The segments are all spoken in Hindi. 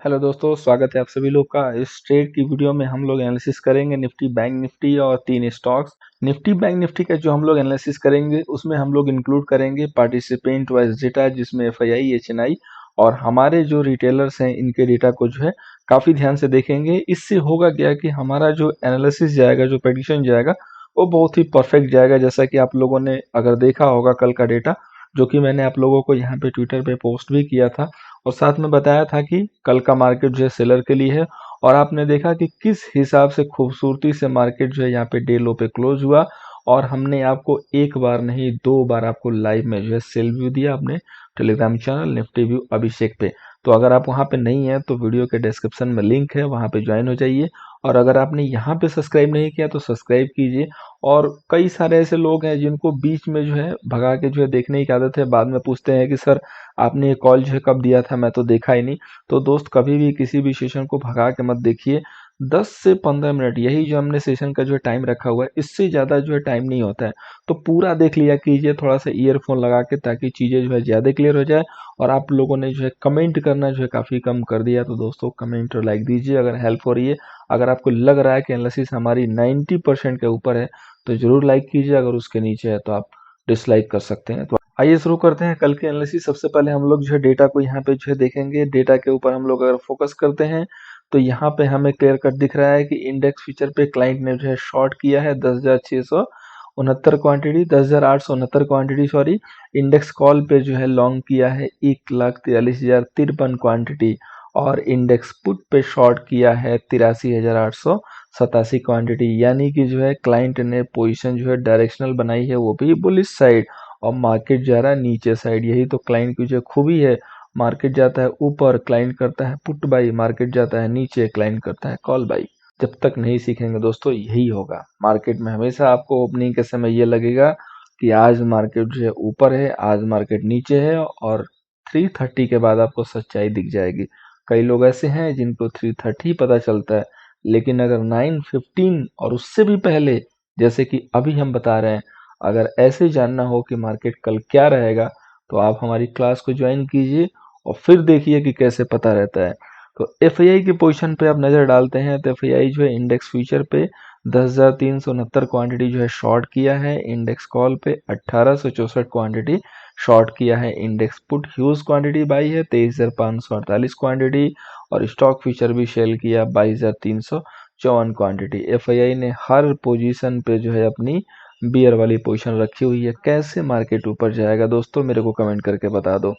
हेलो दोस्तों, स्वागत है आप सभी लोग का। इस ट्रेड की वीडियो में हम लोग एनालिसिस करेंगे निफ्टी, बैंक निफ्टी और तीन स्टॉक्स। निफ्टी बैंक निफ्टी का जो हम लोग एनालिसिस करेंगे उसमें हम लोग इंक्लूड करेंगे पार्टिसिपेंट वाइज डेटा, जिसमें एफआईआई, एचएनआई और हमारे जो रिटेलर्स हैं इनके डेटा को जो है काफ़ी ध्यान से देखेंगे। इससे होगा क्या कि हमारा जो एनालिसिस जाएगा, जो प्रेडिक्शन जाएगा, वो बहुत ही परफेक्ट जाएगा। जैसा कि आप लोगों ने अगर देखा होगा कल का डेटा, जो कि मैंने आप लोगों को यहाँ पे ट्विटर पे पोस्ट भी किया था और साथ में बताया था कि कल का मार्केट जो है सेलर के लिए है। और आपने देखा कि किस हिसाब से खूबसूरती से मार्केट जो है यहाँ पे डे लो पे क्लोज हुआ। और हमने आपको एक बार नहीं, दो बार आपको लाइव में जो है सेल व्यू दिया अपने टेलीग्राम चैनल निफ्टी व्यू अभिषेक पे। तो अगर आप वहाँ पे नहीं है तो वीडियो के डिस्क्रिप्शन में लिंक है, वहाँ पे ज्वाइन हो जाइए। और अगर आपने यहाँ पे सब्सक्राइब नहीं किया तो सब्सक्राइब कीजिए। और कई सारे ऐसे लोग हैं जिनको बीच में जो है भगा के जो है देखने की आदत है, बाद में पूछते हैं कि सर आपने ये कॉल जो है कब दिया था, मैं तो देखा ही नहीं। तो दोस्त, कभी भी किसी भी सेशन को भगा के मत देखिए। 10 से 15 मिनट यही जो हमने सेशन का जो है टाइम रखा हुआ है, इससे ज़्यादा जो है टाइम नहीं होता है। तो पूरा देख लिया कीजिए थोड़ा सा ईयरफोन लगा के, ताकि चीज़ें जो है ज़्यादा क्लियर हो जाए। और आप लोगों ने जो है कमेंट करना जो है काफ़ी कम कर दिया, तो दोस्तों कमेंट और लाइक दीजिए अगर हेल्प हो रही है। अगर आपको लग रहा है कि एनालिसिस हमारी 90% के ऊपर है तो ज़रूर लाइक कीजिए, अगर उसके नीचे है तो आप डिसलाइक कर सकते हैं। तो आइए शुरू करते हैं कल के एनालिसिस। सबसे पहले हम लोग जो है डेटा को यहाँ पे जो है देखेंगे। डेटा के ऊपर हम लोग अगर फोकस करते हैं तो यहाँ पे हमें क्लियर कट दिख रहा है कि इंडेक्स फ्यूचर पे क्लाइंट ने जो है शॉर्ट किया है 10,669 quantity, 10,869 quantity sorry. Index call पे जो है लॉन्ग किया है 1,43,053 क्वांटिटी। और इंडेक्स पुट पे शॉर्ट किया है 83,887 क्वांटिटी। यानी कि जो है क्लाइंट ने पोजीशन जो है डायरेक्शनल बनाई है, वो भी बुलिश साइड, और मार्केट जा रहा है नीचे साइड। यही तो क्लाइंट की जो खूबी है। मार्केट जाता है ऊपर, क्लाइंट करता है पुट बाई, मार्केट जाता है नीचे, क्लाइंट करता है कॉल बाई। जब तक नहीं सीखेंगे दोस्तों यही होगा मार्केट में। हमेशा आपको ओपनिंग के समय ये लगेगा कि आज मार्केट जो है ऊपर है, आज मार्केट नीचे है, और 3:30 के बाद आपको सच्चाई दिख जाएगी। कई लोग ऐसे हैं जिनको 3:30 पता चलता है, लेकिन अगर 9:15 और उससे भी पहले, जैसे कि अभी हम बता रहे हैं, अगर ऐसे जानना हो कि मार्केट कल क्या रहेगा, तो आप हमारी क्लास को ज्वाइन कीजिए और फिर देखिए कि कैसे पता रहता है। तो एफआईआई की पोजीशन पे आप नज़र डालते हैं तो एफआईआई जो है इंडेक्स फ्यूचर पे 10,369 क्वांटिटी जो है शॉर्ट किया है। इंडेक्स कॉल पे 1,864 क्वांटिटी शॉर्ट किया है। Index put huge quantity by है 23,548 क्वांटिटी। और स्टॉक फ्यूचर भी सेल किया 22,354 क्वांटिटी। एफआईआई ने हर पोजीशन पे जो है अपनी बियर वाली पोजीशन रखी हुई है। कैसे मार्केट ऊपर जाएगा दोस्तों, मेरे को कमेंट करके बता दो।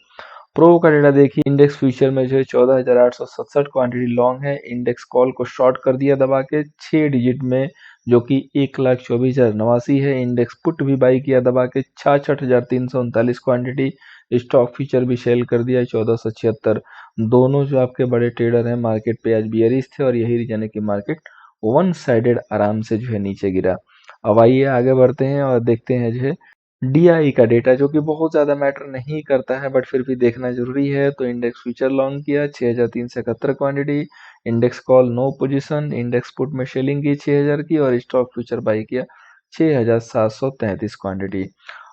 प्रो का डेटा देखिए, इंडेक्स फ्यूचर में जो है 14,867 क्वांटिटी लॉन्ग है। इंडेक्स कॉल को शॉर्ट कर दिया दबा के 6 डिजिट में, जो कि 1,24,089 है। इंडेक्स पुट भी बाई किया दबा के 66,339 क्वांटिटी। स्टॉक फ्यूचर भी सेल कर दिया 1,476। दोनों जो आपके बड़े ट्रेडर हैं मार्केट पे आज बियरिश थे, और यही रीजन है कि मार्केट वन साइडेड आराम से जो है नीचे गिरा। अब आइए आगे बढ़ते हैं और देखते हैं जो है डीआई का डेटा, जो कि बहुत ज़्यादा मैटर नहीं करता है बट फिर भी देखना जरूरी है। तो इंडेक्स फ्यूचर लॉन्ग किया 6,371 quantity. Index call no position. Index put में सेलिंग की 6,000 की, और स्टॉक फ्यूचर बाई किया 6,733 क्वांटिटी।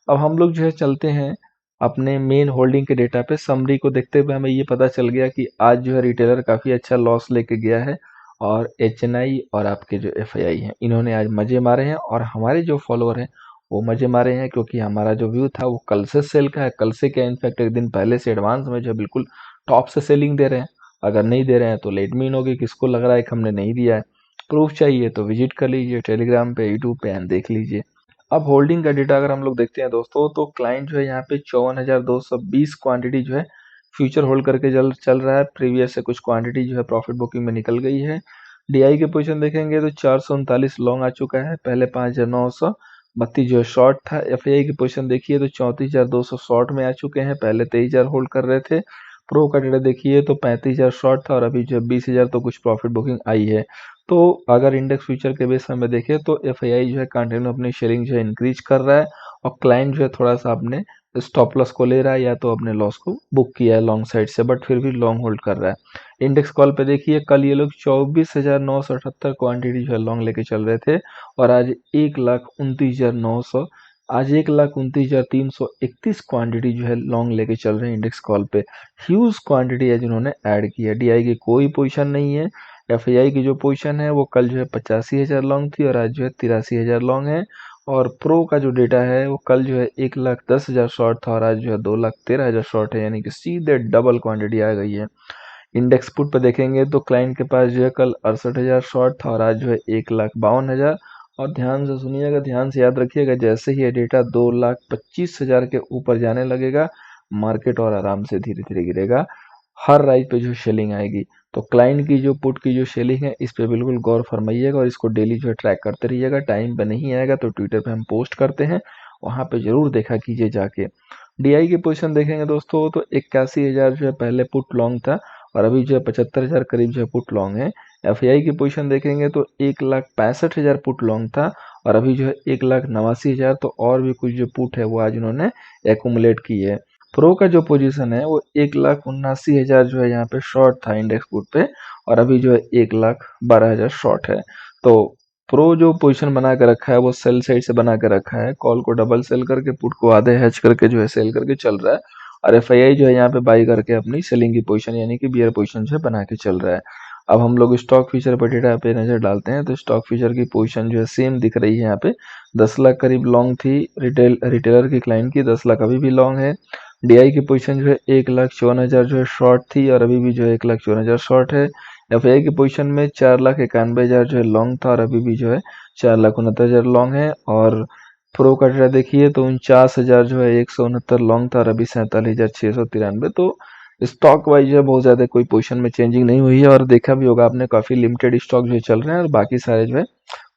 अब हम लोग जो है चलते हैं अपने मेन होल्डिंग के डेटा पे। समरी को देखते हुए हमें ये पता चल गया कि आज जो है रिटेलर काफ़ी अच्छा लॉस लेके गया है, और एचएनआई और आपके जो एफआईआई हैं इन्होंने आज मजे मारे हैं, और हमारे जो फॉलोअर हैं वो मजे मारे हैं, क्योंकि हमारा जो व्यू था वो कल से सेल का है। कल से क्या, इनफैक्ट एक दिन पहले से एडवांस में जो बिल्कुल टॉप से सेलिंग दे रहे हैं। अगर नहीं दे रहे हैं तो लेट मी नो कि किसको लग रहा है कि हमने नहीं दिया है। प्रूफ चाहिए तो विजिट कर लीजिए टेलीग्राम पे, यूट्यूब पे, एंड देख लीजिए। अब होल्डिंग का डेटा अगर हम लोग देखते हैं दोस्तों, तो क्लाइंट जो है यहाँ पे 54,220 क्वांटिटी जो है फ्यूचर होल्ड करके चल रहा है। प्रीवियस से कुछ क्वांटिटी जो है प्रॉफिट बुकिंग में निकल गई है। डीआई के पोजीशन देखेंगे तो 439 लॉन्ग आ चुका है, पहले 5,932 जो है शॉर्ट था। एफआईआई की पोजीशन देखिए तो 34,200 शॉर्ट में आ चुके हैं, पहले 23,000 होल्ड कर रहे थे। प्रो का डेटा देखिए तो 35,000 शॉर्ट था, और अभी जो 20,000 तो कुछ प्रॉफिट बुकिंग आई है। तो अगर इंडेक्स फ्यूचर के बेस में देखें तो एफआईआई जो है कंटिन्यू अपनी शेयरिंग जो है इंक्रीज कर रहा है, और क्लाइंट जो है थोड़ा सा अपने स्टॉप लॉस को ले रहा है, या तो अपने लॉस को बुक किया है लॉन्ग साइड से, बट फिर भी लॉन्ग होल्ड कर रहा है। इंडेक्स कॉल पे देखिए कल ये लोग 24,978 क्वांटिटी जो है लॉन्ग लेके चल रहे थे, और आज 1,29,900 आज 1,29,331 क्वांटिटी जो है लॉन्ग लेके चल रहे हैं इंडेक्स कॉल पे। ह्यूज क्वांटिटी है जिन्होंने ऐड की है। डीआई की कोई पोजीशन नहीं है। एफआईआई की जो पोजीशन है वो कल जो है 85,000 लॉन्ग थी और आज जो है 83,000 लॉन्ग है। और प्रो का जो डेटा है वो कल जो है 1,10,000 शॉर्ट था और आज जो है 2,13,000 शॉर्ट है, यानी कि सीधे डबल क्वांटिटी आ गई है। इंडेक्स पुट पे देखेंगे तो क्लाइंट के पास जो है कल 68,000 शॉर्ट था और आज जो है 1,52,000। और ध्यान से सुनिएगा, ध्यान से याद रखिएगा, जैसे ही ये डेटा 2,25,000 के ऊपर जाने लगेगा मार्केट और आराम से धीरे धीरे गिरेगा। हर राइज पे जो सेलिंग आएगी, तो क्लाइंट की जो पुट की जो सेलिंग है इस पे बिल्कुल गौर फरमाइएगा और इसको डेली जो है ट्रैक करते रहिएगा। टाइम पे नहीं आएगा तो ट्विटर पे हम पोस्ट करते हैं, वहां पे जरूर देखा कीजिए जाके। डीआई की पोजीशन देखेंगे दोस्तों तो 81,000 जो है पहले पुट लॉन्ग था और अभी जो है 75,000 करीब जो है पुट लॉन्ग है। एफआईआई की पोजीशन देखेंगे तो 1,65,000 पुट लॉन्ग था और अभी जो है 1,89,000। तो और भी कुछ जो पुट है वो आज उन्होंने एकुमुलेट की है। प्रो का जो पोजीशन है वो 1,79,000 जो है यहाँ पे शॉर्ट था इंडेक्स पुट पे और अभी जो है 1,12,000 शॉर्ट है। तो प्रो जो पोजीशन बना के रखा है वो सेल साइड से बना के रखा है, कॉल को डबल सेल करके पुट को आधे हैच करके जो है सेल करके चल रहा है। और एफआईआई जो है यहाँ पे बाई करके अपनी सेलिंग की पोजीशन यानी कि बियर पोजीशन जो है बना के चल रहा है। अब हम लोग स्टॉक फ्यूचर पर डेटा पे नजर डालते हैं तो स्टॉक फ्यूचर की पोजीशन जो है सेम दिख रही है यहाँ पे। 10 लाख करीब लॉन्ग थी रिटेलर की क्लाइंट की, 10 लाख अभी भी लॉन्ग है। डीआई की पोजीशन जो है 1,54,000 जो है शॉर्ट थी और अभी भी जो है 1,54,000 शॉर्ट है। एफआई की पोजीशन में 4,91,000 जो है लॉन्ग था और अभी भी जो है 4,69,000 लॉन्ग है। और प्रो का डेटा देखिए तो 49,000 जो है 169 लॉन्ग था और अभी 47,693। तो स्टॉक वाइज जो है बहुत ज्यादा कोई पोजीशन में चेंजिंग नहीं हुई है और देखा भी होगा आपने काफी लिमिटेड स्टॉक जो है चल रहे हैं और बाकी सारे जो है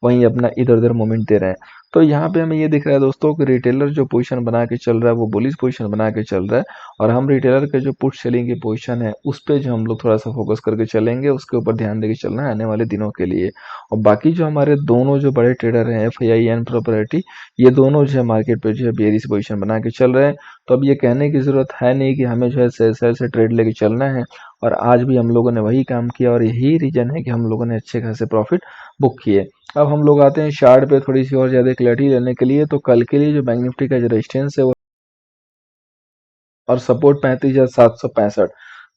वहीं अपना इधर उधर मूवमेंट दे रहे हैं। तो यहाँ पे हमें ये दिख रहा है दोस्तों कि रिटेलर जो पोजीशन बना के चल रहा है वो बुलिश पोजीशन बना के चल रहा है और हम रिटेलर के जो पुट सेलिंग की पोजीशन है उस पे जो हम लोग थोड़ा सा फोकस करके चलेंगे, उसके ऊपर ध्यान देके चलना है आने वाले दिनों के लिए। और बाकी जो हमारे दोनों जो बड़े ट्रेडर हैं एफआईआई एंड प्रॉपर्टी, ये दोनों जो है मार्केट पे जो है बेरिश पोजीशन बना के चल रहे हैं। तो अब ये कहने की जरूरत है नहीं कि हमें जो है सेल से ट्रेड लेके चलना है, और आज भी हम लोगों ने वही काम किया और यही रीजन है कि हम लोगों ने अच्छे खासे प्रॉफिट बुक किए। अब हम लोग आते हैं चार्ट पे थोड़ी सी और ज्यादा क्लैरिटी लेने के लिए। तो कल के लिए जो बैंक निफ्टी का जो रेजिस्टेंस है वो और सपोर्ट 35,765।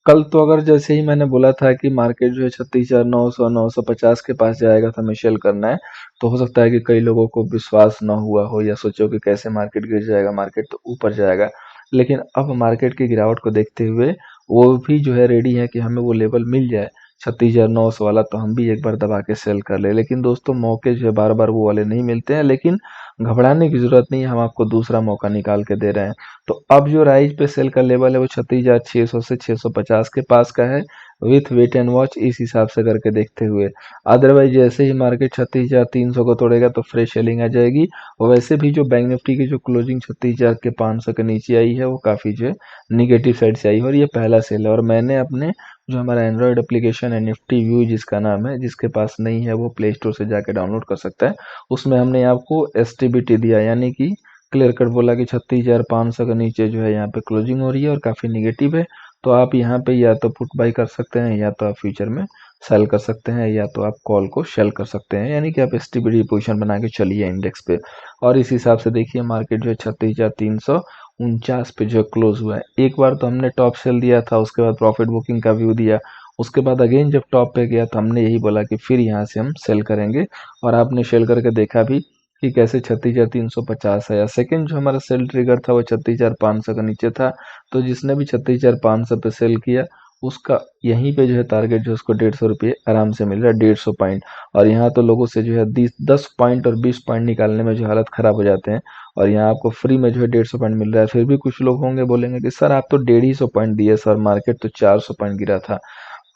कल तो अगर जैसे ही मैंने बोला था कि मार्केट जो है 36,900 950 के पास जाएगा तो हमें शेल करना है, तो हो सकता है कि कई लोगों को विश्वास ना हुआ हो या सोचो कि कैसे मार्केट गिर जाएगा, मार्केट तो ऊपर जाएगा। लेकिन अब मार्केट की गिरावट को देखते हुए वो भी जो है रेडी है कि हमें वो लेवल मिल जाए 36,900 वाला तो हम भी एक बार दबा के सेल कर ले। लेकिन दोस्तों मौके जो है बार बार वो वाले नहीं मिलते हैं, लेकिन घबराने की जरूरत नहीं है, हम आपको दूसरा मौका निकाल के दे रहे हैं। तो अब जो राइज पे सेल का लेवल है वो 36,600 से 650 के पास का है, विथ वेट एंड वॉच इस हिसाब से करके देखते हुए। अदरवाइज जैसे ही मार्केट 36,300 को तोड़ेगा तो फ्रेश सेलिंग आ जाएगी। और वैसे भी जो बैंक निफ्टी की जो क्लोजिंग 36,500 के नीचे आई है वो काफी जो है निगेटिव साइड से आई है और ये पहला सेल है। और मैंने अपने जो हमारा एंड्रॉयड एप्लीकेशन है निफ्टी व्यू जिसका नाम है, जिसके पास नहीं है वो प्ले स्टोर से जाके डाउनलोड कर सकता है, उसमें हमने आपको एसटीबीटी दिया, यानी कि क्लियर कट बोला कि 36,500 के नीचे जो है यहाँ पे क्लोजिंग हो रही है और काफी निगेटिव है। तो आप यहाँ पे या तो पुट बाई कर सकते हैं या तो आप फ्यूचर में सेल कर सकते हैं या तो आप कॉल को सेल कर सकते हैं, यानी कि आप एसटीबीटी पोजीशन बना के चलिए इंडेक्स पे। और इस हिसाब से देखिए मार्केट जो है 36,349 पे जो क्लोज हुआ है। एक बार तो हमने टॉप सेल दिया था, उसके बाद प्रॉफिट बुकिंग का व्यू दिया, उसके बाद अगेन जब टॉप पे गया तो हमने यही बोला कि फिर यहाँ से हम सेल करेंगे। और आपने सेल करके देखा भी कि कैसे 36,350 है। या सेकंड जो हमारा सेल ट्रिगर था वो 36,500 का नीचे था। तो जिसने भी 36,500 पे सेल किया उसका यहीं पे जो है टारगेट जो उसको 150 रुपये आराम से मिल रहा है, 150 पॉइंट। और यहाँ तो लोगों से जो है 10 पॉइंट और 20 पॉइंट निकालने में जो हालत खराब हो जाते हैं, और यहाँ आपको फ्री में जो है 150 पॉइंट मिल रहा है। फिर भी कुछ लोग होंगे बोलेंगे कि सर आप तो 150 पॉइंट दिए सर, मार्केट तो 400 पॉइंट गिरा था।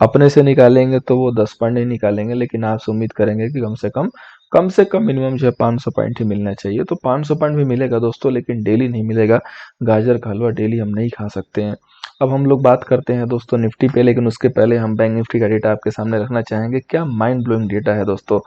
अपने से निकालेंगे तो वो 10 पॉइंट नहीं निकालेंगे, लेकिन आपसे उम्मीद करेंगे कि कम से कम मिनिमम जो है 500 पॉइंट ही मिलना चाहिए। तो 500 पॉइंट भी मिलेगा दोस्तों, लेकिन डेली नहीं मिलेगा। गाजर का हलवा डेली हम नहीं खा सकते हैं। अब हम लोग बात करते हैं दोस्तों निफ्टी पे, लेकिन उसके पहले हम बैंक निफ्टी का डेटा आपके सामने रखना चाहेंगे। क्या माइंड ब्लोइंग डेटा है दोस्तों।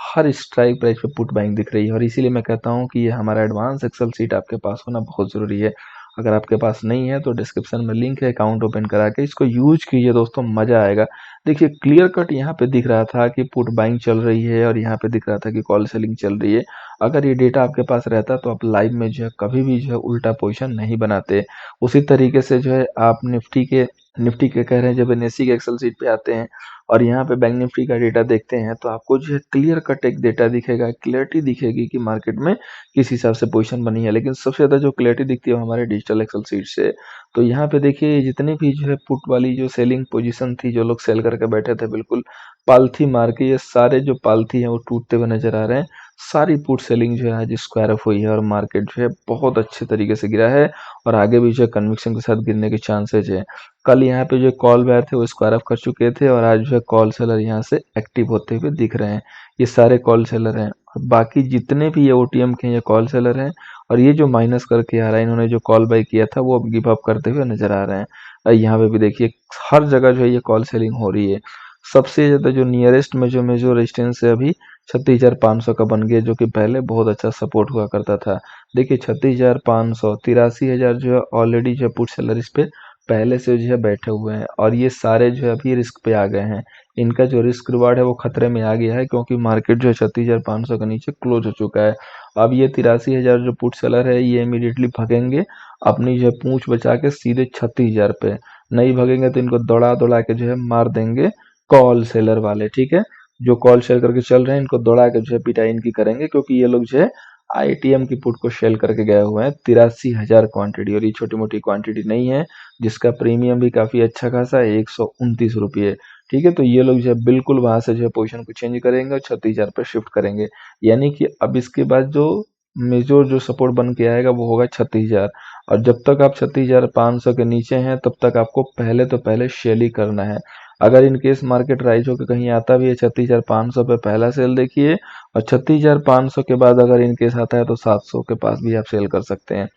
हर स्ट्राइक प्राइस पे पुट बाइंग दिख रही है और इसीलिए मैं कहता हूँ कि ये हमारा एडवांस एक्सेल सीट आपके पास होना बहुत जरूरी है। अगर आपके पास नहीं है तो डिस्क्रिप्शन में लिंक है, अकाउंट ओपन करा के इसको यूज कीजिए दोस्तों, मजा आएगा। देखिए क्लियर कट यहाँ पे दिख रहा था कि पुट बाइंग चल रही है और यहाँ पे दिख रहा था कि कॉल सेलिंग चल रही है। अगर ये डेटा आपके पास रहता तो आप लाइव में जो है कभी भी जो है उल्टा पोजीशन नहीं बनाते। उसी तरीके से जो है आप निफ्टी के कह रहे हैं, जब एनएससी के एक्सेल शीट पे आते हैं और यहाँ पे बैंक निफ्टी का डेटा देखते हैं तो आपको जो है क्लियर कट एक डेटा दिखेगा, क्लियरिटी दिखेगी कि मार्केट में किस हिसाब से पोजीशन बनी है। लेकिन सबसे ज़्यादा जो क्लियरिटी दिखती है वो हमारे डिजिटल एक्सेल शीट से। तो यहाँ पे देखिए जितनी भी जो है पुट वाली जो सेलिंग पोजीशन थी, जो लोग सेल करके बैठे थे बिल्कुल पालथी मार के, ये सारे जो पालथी हैं वो टूटते हुए नजर आ रहे हैं। सारी पुट सेलिंग जो है आज स्क्वायर ऑफ हुई है और मार्केट जो है बहुत अच्छे तरीके से गिरा है और आगे भी जो है कन्विक्शन के साथ गिरने के चांसेज है। कल यहाँ पे जो कॉल बायर थे वो स्क्वायर ऑफ कर चुके थे और आज जो है कॉल सेलर यहाँ से एक्टिव होते हुए दिख रहे हैं। ये सारे कॉल सेलर हैं और बाकी जितने भी ये ओटीएम के ये कॉल सेलर हैं और ये जो माइनस करके आ रहा है, इन्होंने जो कॉल बाय किया था वो अब गिव अप करते हुए नजर आ रहे हैं। और यहाँ पे भी देखिए हर जगह जो है ये कॉल सेलिंग हो रही है। सबसे ज्यादा जो नियरेस्ट में जो मेजर रेजिस्टेंस है अभी 36,500 का बन गया, जो कि पहले बहुत अच्छा सपोर्ट हुआ करता था। देखिए 36,500, 83,000 जो है ऑलरेडी जो पुट सेलर इस पे पहले से जो है बैठे हुए हैं और ये सारे जो है अभी रिस्क पे आ गए हैं। इनका जो रिस्क रिवार्ड है वो खतरे में आ गया है क्योंकि मार्केट जो है 36,500 के नीचे क्लोज हो चुका है। अब ये 83,000 जो पुट सेलर है ये इमीडिएटली भगेंगे अपनी जो है पूंछ बचा के सीधे 36,000 पे। नहीं भगेंगे तो इनको दौड़ा दौड़ा के जो है मार देंगे कॉल सेलर वाले, ठीक है। जो कॉल शेयर करके चल रहे हैं इनको दौड़ा के जो है पिटाई इनकी करेंगे क्योंकि ये लोग जो है आईटीएम की पुट को शेल करके गए हुए हैं 83,000 क्वांटिटी, और ये छोटी मोटी क्वांटिटी नहीं है, जिसका प्रीमियम भी काफी अच्छा खासा है 129 रुपये। ठीक है, तो ये लोग जो है बिल्कुल वहां से जो है पोजीशन को चेंज करेंगे और 36,000 पे शिफ्ट करेंगे। यानी कि अब इसके बाद जो मेजर जो सपोर्ट बन के आएगा वो होगा 36,000। और जब तक आप 36,500 के नीचे हैं तब तक आपको पहले शेल ही करना है। अगर इन केस मार्केट राइज होकर कहीं आता भी है 36,500 पे पहला सेल देखिए, और 36,500 के बाद अगर इन केस आता है तो 700 के पास भी आप सेल कर सकते हैं।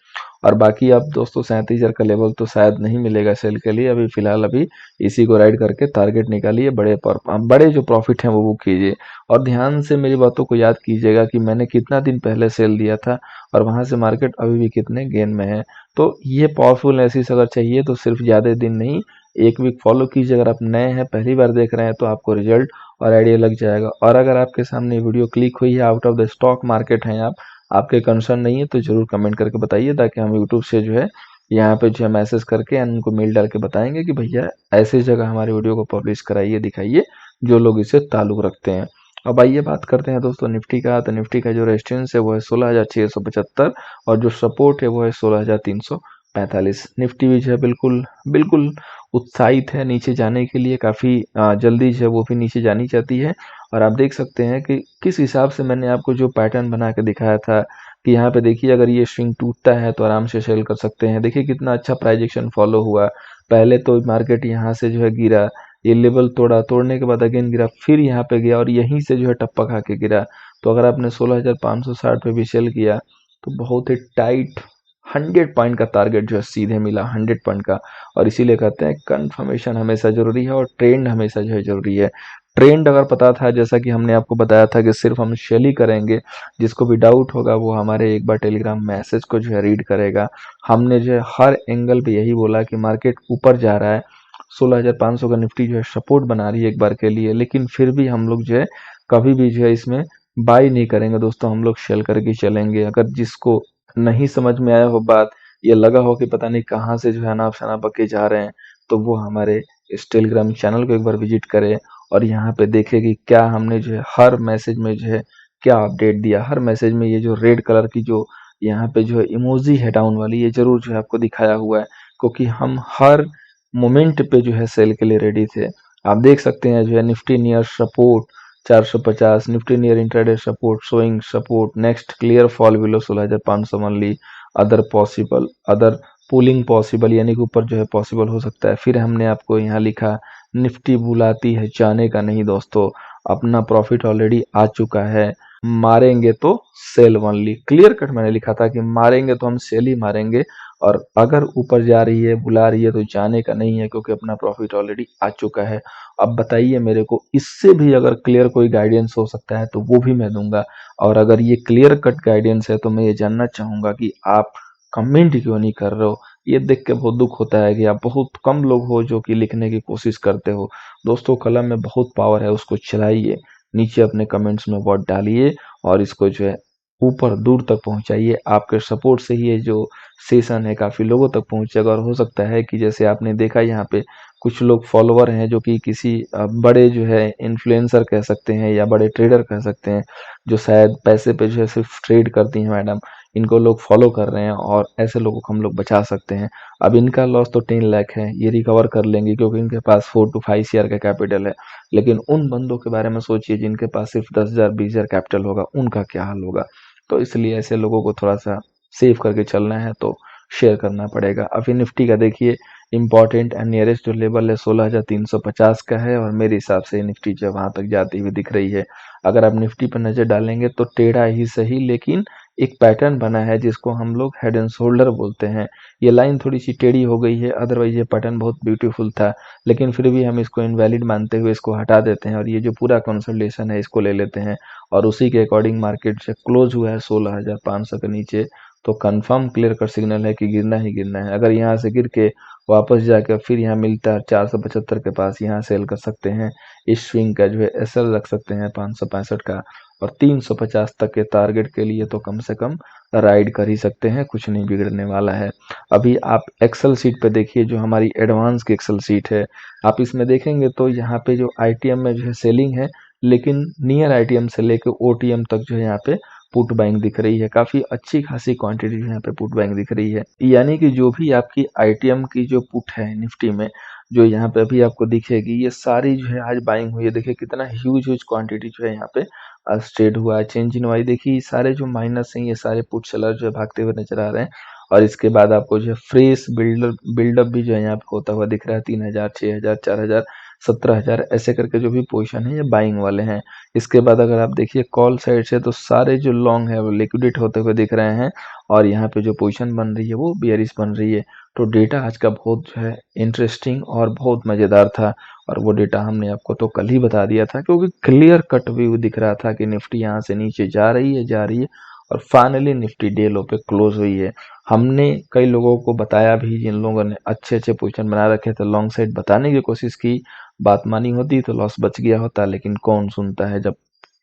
और बाकी आप दोस्तों 37,000 का लेवल तो शायद नहीं मिलेगा सेल के लिए, अभी फिलहाल अभी इसी को राइड करके टारगेट निकालिए, बड़े जो प्रॉफिट हैं वो बुक कीजिए। और ध्यान से मेरी बातों को याद कीजिएगा कि मैंने कितना दिन पहले सेल दिया था और वहां से मार्केट अभी भी कितने गेन में है। तो ये पावरफुल एनालिसिस अगर चाहिए तो सिर्फ ज्यादा दिन नहीं, एक वीक फॉलो कीजिए। अगर आप नए हैं पहली बार देख रहे हैं तो आपको रिजल्ट और आइडिया लग जाएगा। और अगर आपके सामने वीडियो क्लिक हुई है, out of the stock market हैं आप, आपके कंसर्न नहीं है, तो जरूर कमेंट करके बताइए ताकि हम यूट्यूब से जो है यहाँ पे जो है मैसेज करके एंड उनको मेल डाल के बताएंगे कि भैया ऐसी जगह हमारे वीडियो को पब्लिश कराइए, दिखाइए, जो लोग इसे ताल्लुक रखते हैं। अब आइए बात करते हैं दोस्तों निफ्टी का। तो निफ्टी का जो रेजिस्टेंस है वो है 16,675 और जो सपोर्ट है वो है 16,345। निफ्टी भी जो है बिल्कुल बिल्कुल उत्साहित है नीचे जाने के लिए, काफी जल्दी जो है वो भी नीचे जानी चाहती है। और आप देख सकते हैं कि किस हिसाब से मैंने आपको जो पैटर्न बना के दिखाया था कि यहाँ पे देखिए अगर ये स्विंग टूटता है तो आराम से सेल कर सकते हैं। देखिए कितना अच्छा प्राइस एक्शन फॉलो हुआ। पहले तो मार्केट यहाँ से जो है गिरा, ये लेवल तोड़ा, तोड़ने के बाद अगेन गिरा, फिर यहाँ पे गया और यहीं से जो है टप्पा खा के गिरा। तो अगर आपने 16,560 पे भी सेल किया तो बहुत ही टाइट 100 पॉइंट का टारगेट जो है सीधे मिला, 100 पॉइंट का। और इसीलिए कहते हैं कंफर्मेशन हमेशा जरूरी है और ट्रेंड हमेशा जो है जरूरी है। ट्रेंड अगर पता था, जैसा कि हमने आपको बताया था कि सिर्फ हम शेल ही करेंगे, जिसको भी डाउट होगा वो हमारे एक बार टेलीग्राम मैसेज को जो है रीड करेगा। हमने जो है हर एंगल पे यही बोला कि मार्केट ऊपर जा रहा है, 16,500 का निफ्टी जो है सपोर्ट बना रही है एक बार के लिए, लेकिन फिर भी हम लोग जो है कभी भी जो है इसमें बाई नहीं करेंगे दोस्तों, हम लोग शेल करके चलेंगे। अगर जिसको नहीं समझ में आया हो बात, ये लगा हो कि पता नहीं कहाँ से जो है अनाप शनाप बके जा रहे हैं, तो वो हमारे इस टेलीग्राम चैनल को एक बार विजिट करे और यहाँ पे देखे कि क्या हमने जो है हर मैसेज में जो है क्या अपडेट दिया। हर मैसेज में ये जो रेड कलर की जो यहाँ पे जो है इमोजी है डाउन वाली, ये जरूर जो है आपको दिखाया हुआ है, क्योंकि हम हर मोमेंट पे जो है सेल के लिए रेडी थे। आप देख सकते हैं जो है Nifty near support 450, Nifty near intraday support, showing support, next clear fall below 16,500 only, other possible, other pulling possible, यानी कि ऊपर जो है पॉसिबल हो सकता है। फिर हमने आपको यहाँ लिखा निफ्टी बुलाती है जाने का नहीं दोस्तों, अपना प्रॉफिट ऑलरेडी आ चुका है, मारेंगे तो सेल ओनली। क्लियर कट मैंने लिखा था कि मारेंगे तो हम सेल ही मारेंगे, और अगर ऊपर जा रही है बुला रही है तो जाने का नहीं है, क्योंकि अपना प्रॉफिट ऑलरेडी आ चुका है। अब बताइए मेरे को इससे भी अगर क्लियर कोई गाइडेंस हो सकता है तो वो भी मैं दूंगा। और अगर ये क्लियर कट गाइडेंस है तो मैं ये जानना चाहूंगा कि आप कमेंट क्यों नहीं कर रहे हो। ये देख के बहुत दुख होता है कि आप बहुत कम लोग हो जो कि लिखने की कोशिश करते हो। दोस्तों कलम में बहुत पावर है, उसको चलाइए, नीचे अपने कमेंट्स में वर्ड डालिए और इसको जो है ऊपर दूर तक पहुंचाइए। आपके सपोर्ट से ही ये जो सेशन है काफ़ी लोगों तक पहुंचेगा। और हो सकता है कि जैसे आपने देखा यहाँ पे कुछ लोग फॉलोवर हैं जो कि किसी बड़े जो है इन्फ्लुएंसर कह सकते हैं या बड़े ट्रेडर कह सकते हैं, जो शायद पैसे पे जो है सिर्फ ट्रेड करती हैं मैडम, इनको लोग फॉलो कर रहे हैं और ऐसे लोगों को हम लोग बचा सकते हैं। अब इनका लॉस तो 10 लाख है, ये रिकवर कर लेंगे क्योंकि इनके पास 4 to 5 शेयर का कैपिटल है। लेकिन उन बंदों के बारे में सोचिए जिनके पास सिर्फ 10,000 20,000 कैपिटल होगा, उनका क्या हाल होगा। तो इसलिए ऐसे लोगों को थोड़ा सा सेव करके चलना है तो शेयर करना पड़ेगा। अभी निफ्टी का देखिए, इंपॉर्टेंट एंड नियरेस्ट जो लेवल है 16,350 का है और मेरे हिसाब से निफ्टी जो वहां तक जाती हुई दिख रही है। अगर आप निफ्टी पर नजर डालेंगे तो टेढ़ा ही सही लेकिन एक पैटर्न बना है जिसको हम लोग हेड एंड शोल्डर बोलते हैं। ये लाइन थोड़ी सी टेढ़ी हो गई है, अदरवाइज ये पैटर्न बहुत ब्यूटीफुल था, लेकिन फिर भी हम इसको इनवैलिड मानते हुए इसको हटा देते हैं और ये जो पूरा कंसोलिडेशन है इसको ले लेते हैं। और उसी के अकॉर्डिंग मार्केट से क्लोज हुआ है 16,500 के नीचे। तो कंफर्म क्लियर कट सिग्नल है कि गिरना ही गिरना है। अगर यहाँ से गिर के वापस जाकर फिर यहाँ मिलता है 475 के पास, यहाँ सेल कर सकते हैं। इस स्विंग का जो है एसएल रख सकते हैं 565 का। और 350 तक के टारगेट के लिए तो कम से कम राइड कर ही सकते हैं, कुछ नहीं बिगड़ने वाला है। अभी आप एक्सेल सीट पे देखिए, जो हमारी एडवांस की एक्सेल सीट है, आप इसमें देखेंगे तो यहाँ पे जो आईटीएम में जो है सेलिंग है, लेकिन नियर आईटीएम से लेकर ओटीएम तक जो है यहाँ पे पुट बाइंग दिख रही है। काफी अच्छी खासी क्वांटिटी यहाँ पे पुट बाइंग दिख रही है। यानी कि जो भी आपकी आईटीएम की जो पुट है निफ्टी में, जो यहाँ पे अभी आपको दिखेगी, ये सारी जो है आज बाइंग हुई है। देखिए कितना ह्यूज ह्यूज क्वांटिटी जो है यहाँ पे ट्रेड हुआ है। चेंज इन वाई देखिए, सारे जो माइनस हैं ये सारे पुट सेलर जो है भागते हुए नजर आ रहे हैं। और इसके बाद आपको जो है फ्रेश बिल्डअप भी जो है यहाँ पे होता हुआ दिख रहा है। 3,000 6,000 4,000 17,000 ऐसे करके जो भी पोजीशन है ये बाइंग वाले हैं। इसके बाद अगर आप देखिए कॉल साइड से, तो सारे जो लॉन्ग है वो लिक्विडेट होते हुए दिख रहे हैं और यहाँ पे जो पोजीशन बन रही है वो बियरिश बन रही है। तो डेटा आज का बहुत जो है इंटरेस्टिंग और बहुत मज़ेदार था। और वो डेटा हमने आपको तो कल ही बता दिया था, क्योंकि क्लियर कट व्यू दिख रहा था कि निफ्टी यहाँ से नीचे जा रही है जा रही है और फाइनली निफ्टी डे लो पे क्लोज हुई है। हमने कई लोगों को बताया भी, जिन लोगों ने अच्छे अच्छे पोजीशन बना रखे थे, लॉन्ग साइड बताने की कोशिश की, बात मानी होती तो लॉस बच गया होता। लेकिन कौन सुनता है जब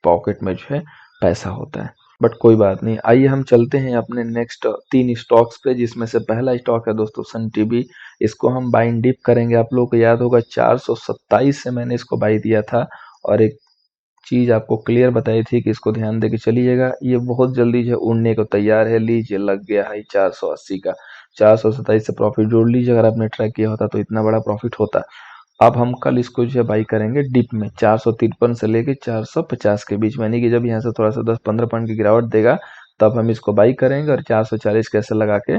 पॉकेट में जो है पैसा होता है। बट कोई बात नहीं, आइए हम चलते हैं अपने नेक्स्ट 3 स्टॉक्स पे, जिसमें से पहला स्टॉक है दोस्तों सन टीवी। इसको हम बाई एंड डिप करेंगे। आप लोगों को याद होगा 427 से मैंने इसको बाई दिया था और एक चीज आपको क्लियर बताई थी कि इसको ध्यान दे के चलिएगा, ये बहुत जल्दी जो है उड़ने को तैयार है। लीजिए लग गया है 480 का। 427 से प्रॉफिट जोड़ लीजिए, अगर आपने ट्रैक किया होता तो इतना बड़ा प्रॉफिट होता। अब हम कल इसको जो है बाई करेंगे डिप में 453 से लेके 450 के बीच में, यानी कि जब यहाँ से थोड़ा सा 10-15 पॉइंट की गिरावट देगा तब हम इसको बाई करेंगे और 440 कैसे लगा के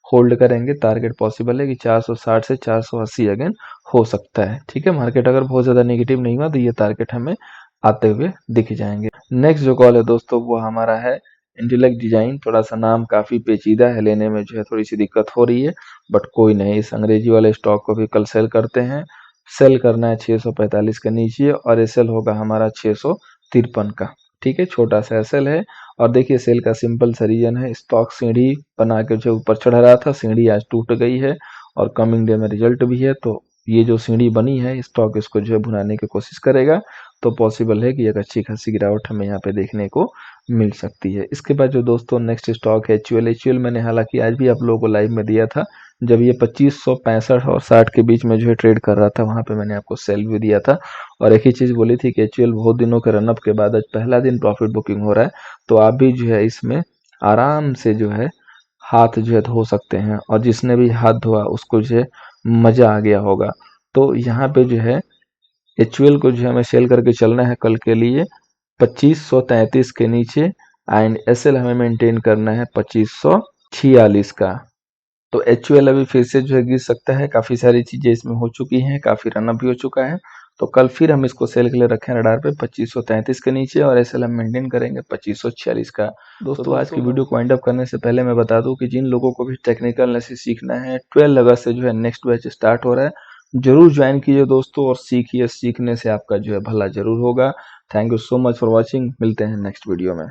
होल्ड करेंगे। टारगेट पॉसिबल है कि 460 से 480 अगेन हो सकता है। ठीक है, मार्केट अगर बहुत ज्यादा नेगेटिव नहीं हुआ तो ये टारगेट हमें आते हुए दिख जाएंगे। नेक्स्ट जो कॉल है दोस्तों वो हमारा है इंटेलेक्ट डिजाइन। थोड़ा सा नाम काफी पेचीदा है, लेने में जो है थोड़ी सी दिक्कत हो रही है, बट कोई नहीं। इस अंग्रेजी वाले स्टॉक को भी कल सेल करते हैं। सेल करना है 645 के नीचे और एसएल होगा हमारा 653 का। ठीक है, छोटा सा एसएल है। और देखिए सेल का सिंपल सा रीजन है, स्टॉक सीढ़ी बना के जो ऊपर चढ़ रहा था, सीढ़ी आज टूट गई है और कमिंग डे में रिजल्ट भी है। तो ये जो सीढ़ी बनी है, स्टॉक इसको जो है भुनाने की कोशिश करेगा तो पॉसिबल है कि एक अच्छी खासी गिरावट हमें यहाँ पे देखने को मिल सकती है। इसके बाद जो दोस्तों नेक्स्ट स्टॉक है एचयूएल। एचयूएल मैंने हालांकि आज भी आप लोगों को लाइव में दिया था, जब ये 2565 और 60 के बीच में जो है ट्रेड कर रहा था, वहां पे मैंने आपको सेल भी दिया था और एक ही चीज बोली थी कि एचयूएल बहुत दिनों के रनअप के बाद आज पहला दिन प्रॉफिट बुकिंग हो रहा है, तो आप भी जो है इसमें आराम से जो है हाथ जो है धो सकते हैं। और जिसने भी हाथ धोआ उसको जो है मजा आ गया होगा। तो यहाँ पे जो है एचयूएल को जो है हमें सेल करके चलना है कल के लिए 2533 के नीचे एंड एसएल हमें मेंटेन करना है 2546 का। तो एचयूएल अभी फिर से जो है गिर सकता है, काफी सारी चीजें इसमें हो चुकी हैं, काफी रनअप भी हो चुका है। तो कल फिर हम इसको सेल के लिए रखें रडार पे 2533 के नीचे और एसएल हम मेंटेन करेंगे 2546 का। दोस्तों आज की वीडियो को वाइंड अप करने से पहले मैं बता दूं कि जिन लोगों को भी टेक्निकल एनालिसिस सीखना है, 12 अगस्त से जो है नेक्स्ट बैच स्टार्ट हो रहा है, जरूर ज्वाइन कीजिए दोस्तों और सीखिए। सीखने से आपका जो है भला जरूर होगा। Thank you so much for watching, मिलते हैं नेक्स्ट वीडियो में।